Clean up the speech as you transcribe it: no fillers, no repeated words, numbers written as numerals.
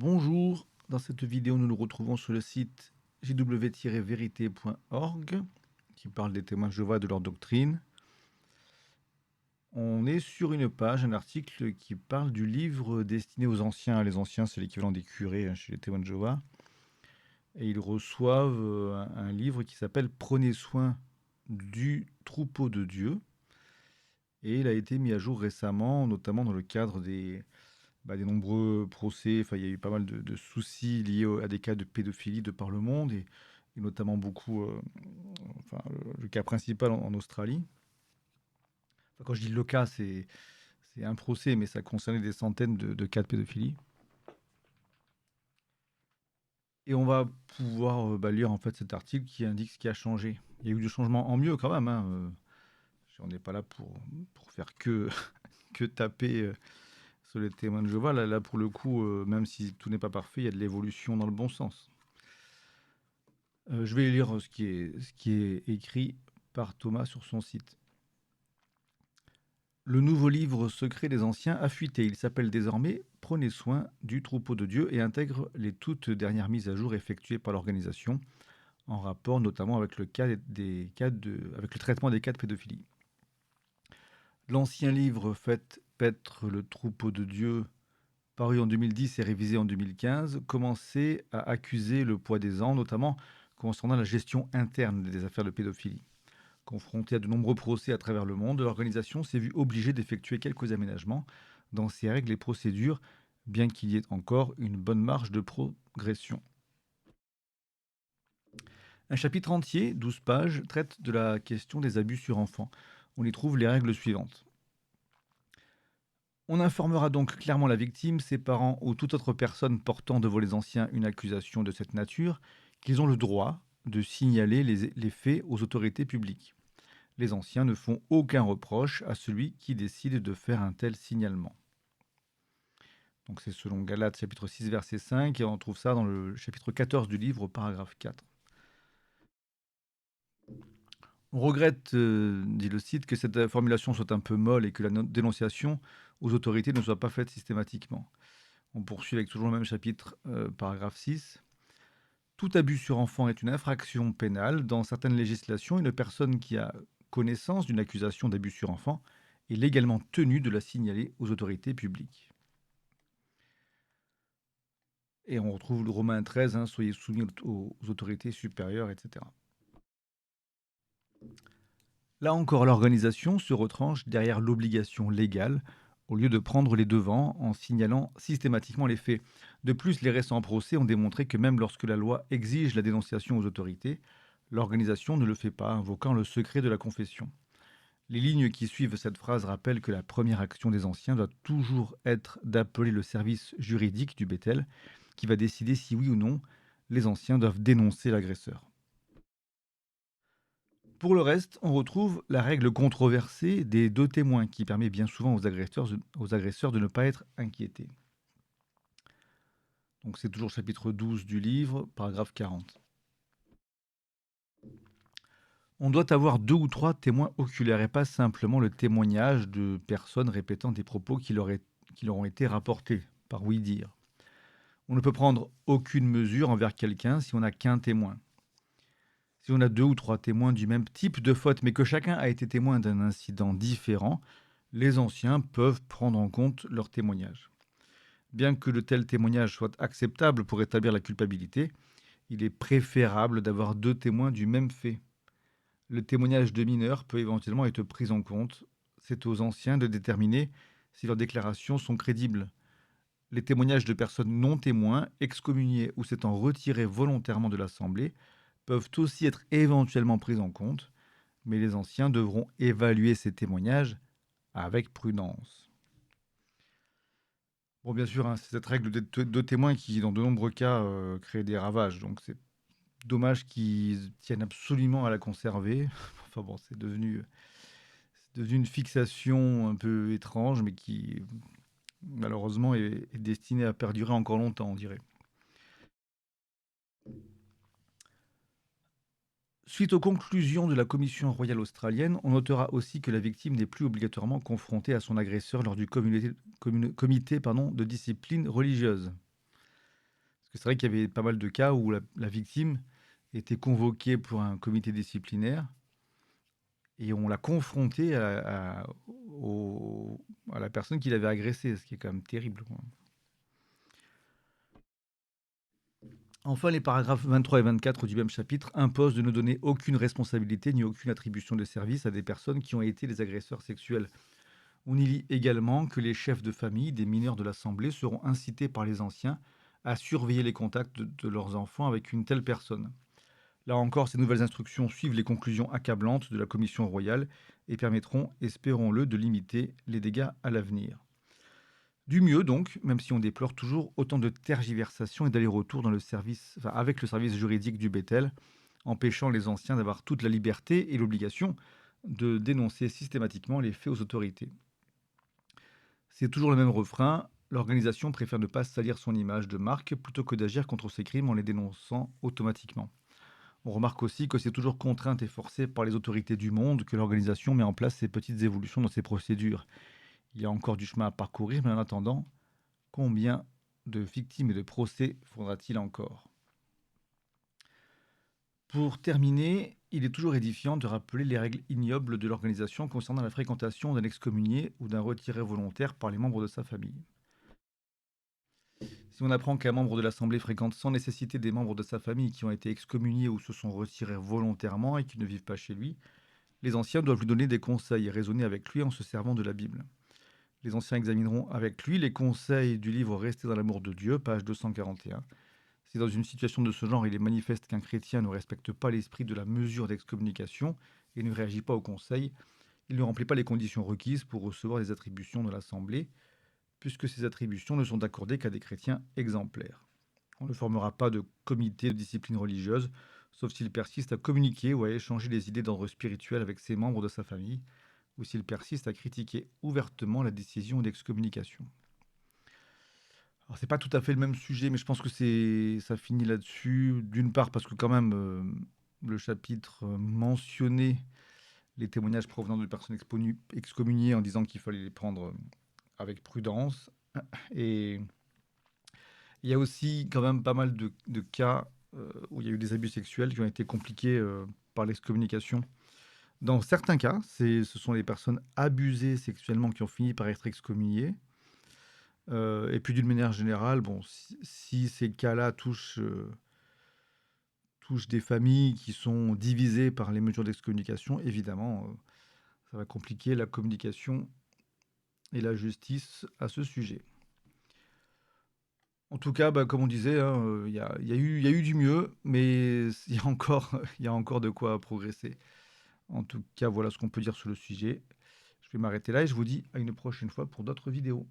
Bonjour, dans cette vidéo nous nous retrouvons sur le site jw-vérité.org qui parle des témoins de Jéhovah et de leur doctrine. On est sur une page, un article qui parle du livre destiné aux anciens. Les anciens, c'est l'équivalent des curés chez les témoins de Jéhovah. Et ils reçoivent un livre qui s'appelle Prenez soin du troupeau de Dieu. Et il a été mis à jour récemment, notamment dans le cadre des nombreux procès. Enfin, il y a eu pas mal de soucis liés à des cas de pédophilie de par le monde, et notamment beaucoup, le cas principal en Australie. Enfin, quand je dis le cas, c'est un procès, mais ça concernait des centaines de cas de pédophilie. Et on va pouvoir lire en fait cet article qui indique ce qui a changé. Il y a eu du changement en mieux quand même, hein. On n'est pas là pour faire que, que taper sur les témoins de Jéhovah. Là, pour le coup, même si tout n'est pas parfait, il y a de l'évolution dans le bon sens. Je vais lire ce qui est écrit par Thomas sur son site. Le nouveau livre secret des anciens a fuité. Il s'appelle désormais Prenez soin du troupeau de Dieu et intègre les toutes dernières mises à jour effectuées par l'organisation, en rapport notamment avec avec le traitement des cas de pédophilie. L'ancien livre Faites paître le troupeau de Dieu, paru en 2010 et révisé en 2015, commençait à accuser le poids des ans, notamment concernant la gestion interne des affaires de pédophilie. Confrontée à de nombreux procès à travers le monde, l'organisation s'est vue obligée d'effectuer quelques aménagements dans ses règles et procédures, bien qu'il y ait encore une bonne marge de progression. Un chapitre entier, 12 pages, traite de la question des abus sur enfants. On y trouve les règles suivantes. On informera donc clairement la victime, ses parents ou toute autre personne portant devant les anciens une accusation de cette nature qu'ils ont le droit de signaler les faits aux autorités publiques. Les anciens ne font aucun reproche à celui qui décide de faire un tel signalement. Donc c'est selon Galates chapitre 6 verset 5 et on trouve ça dans le chapitre 14 du livre paragraphe 4. On regrette, dit le site, que cette formulation soit un peu molle et que la dénonciation aux autorités ne soit pas faite systématiquement. On poursuit avec toujours le même chapitre, paragraphe 6. Tout abus sur enfant est une infraction pénale. Dans certaines législations, une personne qui a connaissance d'une accusation d'abus sur enfant est légalement tenue de la signaler aux autorités publiques. Et on retrouve le Romain 13, hein, soyez soumis aux autorités supérieures, etc. Là encore, l'organisation se retranche derrière l'obligation légale au lieu de prendre les devants en signalant systématiquement les faits. De plus, les récents procès ont démontré que même lorsque la loi exige la dénonciation aux autorités, l'organisation ne le fait pas, invoquant le secret de la confession. Les lignes qui suivent cette phrase rappellent que la première action des anciens doit toujours être d'appeler le service juridique du Bethel, qui va décider si oui ou non les anciens doivent dénoncer l'agresseur. Pour le reste, on retrouve la règle controversée des deux témoins qui permet bien souvent aux agresseurs de ne pas être inquiétés. Donc c'est toujours chapitre 12 du livre, paragraphe 40. On doit avoir 2 ou 3 témoins oculaires et pas simplement le témoignage de personnes répétant des propos qui leur ont été rapportés par oui-dire. On ne peut prendre aucune mesure envers quelqu'un si on n'a qu'un témoin. Si on a 2 ou 3 témoins du même type de faute, mais que chacun a été témoin d'un incident différent, les anciens peuvent prendre en compte leur témoignage. Bien que de tels témoignages soient acceptables pour établir la culpabilité, il est préférable d'avoir 2 témoins du même fait. Le témoignage de mineurs peut éventuellement être pris en compte. C'est aux anciens de déterminer si leurs déclarations sont crédibles. Les témoignages de personnes non témoins, excommuniées ou s'étant retirées volontairement de l'assemblée, peuvent aussi être éventuellement pris en compte, mais les anciens devront évaluer ces témoignages avec prudence. Bon, bien sûr, hein, c'est cette règle de deux témoins qui, dans de nombreux cas, crée des ravages. Donc, c'est dommage qu'ils tiennent absolument à la conserver. Enfin bon, c'est devenu une fixation un peu étrange, mais qui, malheureusement, est destinée à perdurer encore longtemps, on dirait. Suite aux conclusions de la Commission royale australienne, on notera aussi que la victime n'est plus obligatoirement confrontée à son agresseur lors du comité de discipline religieuse. que c'est vrai qu'il y avait pas mal de cas où la victime était convoquée pour un comité disciplinaire et on l'a confrontée à la personne qui l'avait agressée, ce qui est quand même terrible, quoi. Enfin, les paragraphes 23 et 24 du même chapitre imposent de ne donner aucune responsabilité ni aucune attribution de service à des personnes qui ont été les agresseurs sexuels. On y lit également que les chefs de famille des mineurs de l'Assemblée seront incités par les anciens à surveiller les contacts de leurs enfants avec une telle personne. Là encore, ces nouvelles instructions suivent les conclusions accablantes de la Commission royale et permettront, espérons-le, de limiter les dégâts à l'avenir. Du mieux donc, même si on déplore toujours autant de tergiversations et d'allers-retours dans le service, enfin, avec le service juridique du Bethel, empêchant les anciens d'avoir toute la liberté et l'obligation de dénoncer systématiquement les faits aux autorités. C'est toujours le même refrain, l'organisation préfère ne pas salir son image de marque plutôt que d'agir contre ces crimes en les dénonçant automatiquement. On remarque aussi que c'est toujours contrainte et forcée par les autorités du monde que l'organisation met en place ces petites évolutions dans ses procédures. Il y a encore du chemin à parcourir, mais en attendant, combien de victimes et de procès faudra-t-il encore? Pour terminer, il est toujours édifiant de rappeler les règles ignobles de l'organisation concernant la fréquentation d'un excommunié ou d'un retiré volontaire par les membres de sa famille. Si on apprend qu'un membre de l'Assemblée fréquente sans nécessité des membres de sa famille qui ont été excommuniés ou se sont retirés volontairement et qui ne vivent pas chez lui, les anciens doivent lui donner des conseils et raisonner avec lui en se servant de la Bible. Les anciens examineront avec lui les conseils du livre Rester dans l'amour de Dieu, page 241. Si dans une situation de ce genre, il est manifeste qu'un chrétien ne respecte pas l'esprit de la mesure d'excommunication et ne réagit pas au conseil, il ne remplit pas les conditions requises pour recevoir les attributions de l'Assemblée, puisque ces attributions ne sont accordées qu'à des chrétiens exemplaires. On ne formera pas de comité de discipline religieuse, sauf s'il persiste à communiquer ou à échanger des idées d'ordre spirituel avec ses membres de sa famille, ou s'il persiste à critiquer ouvertement la décision d'excommunication. Alors c'est pas tout à fait le même sujet, mais je pense que ça finit là-dessus. D'une part parce que quand même le chapitre mentionnait les témoignages provenant de personnes excommuniées en disant qu'il fallait les prendre avec prudence. Et il y a aussi quand même pas mal de cas où il y a eu des abus sexuels qui ont été compliqués par l'excommunication. Dans certains cas, ce sont les personnes abusées sexuellement qui ont fini par être excommuniées. Et puis d'une manière générale, bon, si ces cas-là touchent des familles qui sont divisées par les mesures d'excommunication, évidemment, ça va compliquer la communication et la justice à ce sujet. En tout cas, bah, comme on disait, hein, il y a eu du mieux, mais il y a encore, il y a encore de quoi progresser. En tout cas, voilà ce qu'on peut dire sur le sujet. Je vais m'arrêter là et je vous dis à une prochaine fois pour d'autres vidéos.